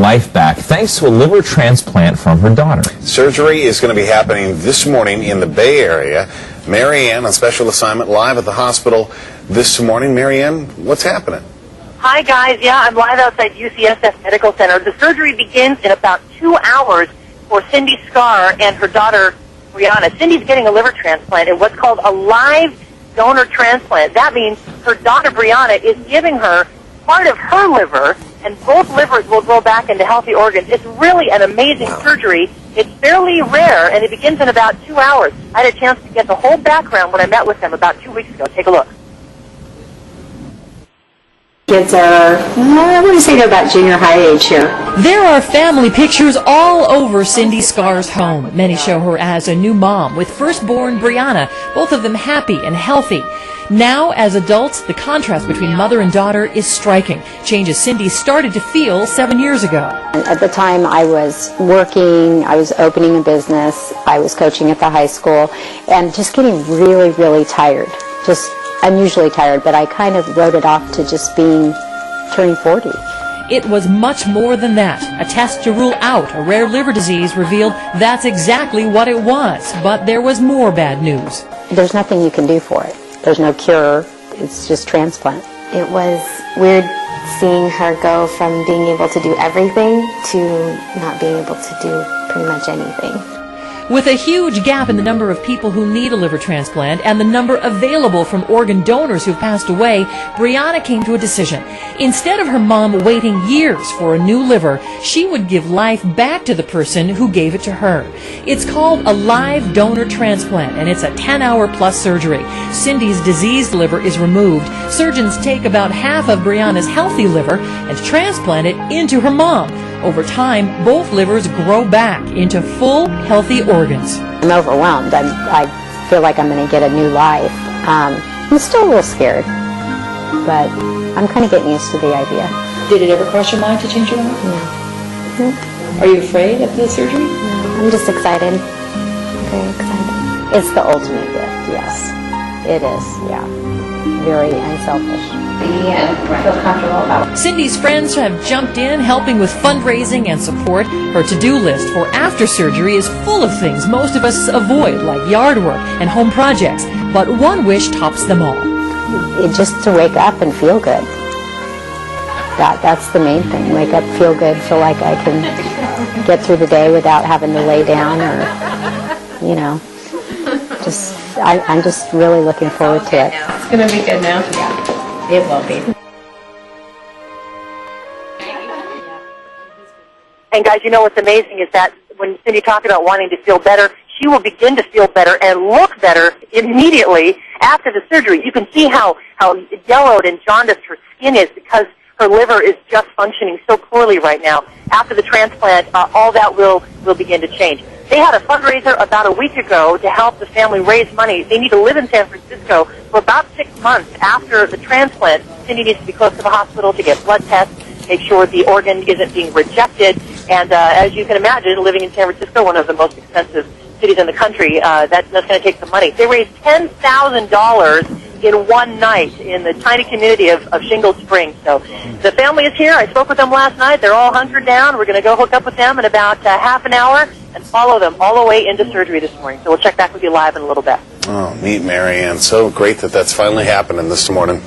life back thanks to a liver transplant from her daughter. Surgery is going to be happening this morning in the Bay Area. Marianne on special assignment live at the hospital this morning. Marianne, what's happening? Hi, guys. Yeah, I'm live outside UCSF Medical Center. The surgery begins in about 2 hours for Cyndi Scar and her daughter, Briana. Cyndi's getting a liver transplant in what's called a live donor transplant. That means her daughter, Briana, is giving her part of her liver, and both livers will grow back into healthy organs. It's really an amazing surgery. It's fairly rare, and it begins in about 2 hours. I had a chance to get the whole background when I met with them about 2 weeks ago. Take a look. Kids are, I want to say they're about junior high age here. There are family pictures all over Cyndi Scar's home. Many show her as a new mom with firstborn Briana, both of them happy and healthy. Now, as adults, the contrast between mother and daughter is striking, changes Cyndi started to feel 7 years ago. At the time I was working, I was opening a business, I was coaching at the high school, and just getting really, really tired. Just unusually tired, but I kind of wrote it off to just turning 40. It was much more than that. A test to rule out a rare liver disease revealed that's exactly what it was, but there was more bad news. There's nothing you can do for it. There's no cure. It's just transplant. It was weird seeing her go from being able to do everything to not being able to do pretty much anything. With a huge gap in the number of people who need a liver transplant and the number available from organ donors who've passed away, Briana came to a decision. Instead of her mom waiting years for a new liver, she would give life back to the person who gave it to her. It's called a live donor transplant, and it's a 10-hour-plus surgery. Cyndi's diseased liver is removed. Surgeons take about half of Briana's healthy liver and transplant it into her mom. Over time, both livers grow back into full, healthy organs. I'm overwhelmed. I feel like I'm going to get a new life. I'm still a little scared, but I'm kind of getting used to the idea. Did it ever cross your mind to change your life? No. Are you afraid of the surgery? No, I'm just excited. Very excited. It's the ultimate gift, yes. It is, yeah. Very unselfish. I feel comfortable about it. Cyndi's friends have jumped in, helping with fundraising and support. Her to-do list for after surgery is full of things most of us avoid, like yard work and home projects. But one wish tops them all. Just to wake up and feel good. That's the main thing. Wake up, feel good, feel like I can get through the day without having to lay down or, you know, I'm just really looking forward to it. It's going to be good now? Yeah, it will be. And guys, you know what's amazing is that when Cyndi talked about wanting to feel better, she will begin to feel better and look better immediately after the surgery. You can see how yellowed and jaundiced her skin is because her liver is just functioning so poorly right now. After the transplant, all that will begin to change. They had a fundraiser about a week ago to help the family raise money. They need to live in San Francisco for about 6 months after the transplant. Cyndi needs to be close to the hospital to get blood tests, make sure the organ isn't being rejected. And as you can imagine, living in San Francisco, one of the most expensive cities in the country, that's going to take some money. They raised $10,000 in one night in the tiny community of Shingle Springs. So the family is here. I spoke with them last night. They're all hunkered down. We're going to go hook up with them in about half an hour and follow them all the way into surgery this morning. So we'll check back with you live in a little bit. Oh, neat, Marianne. So great that that's finally happening this morning.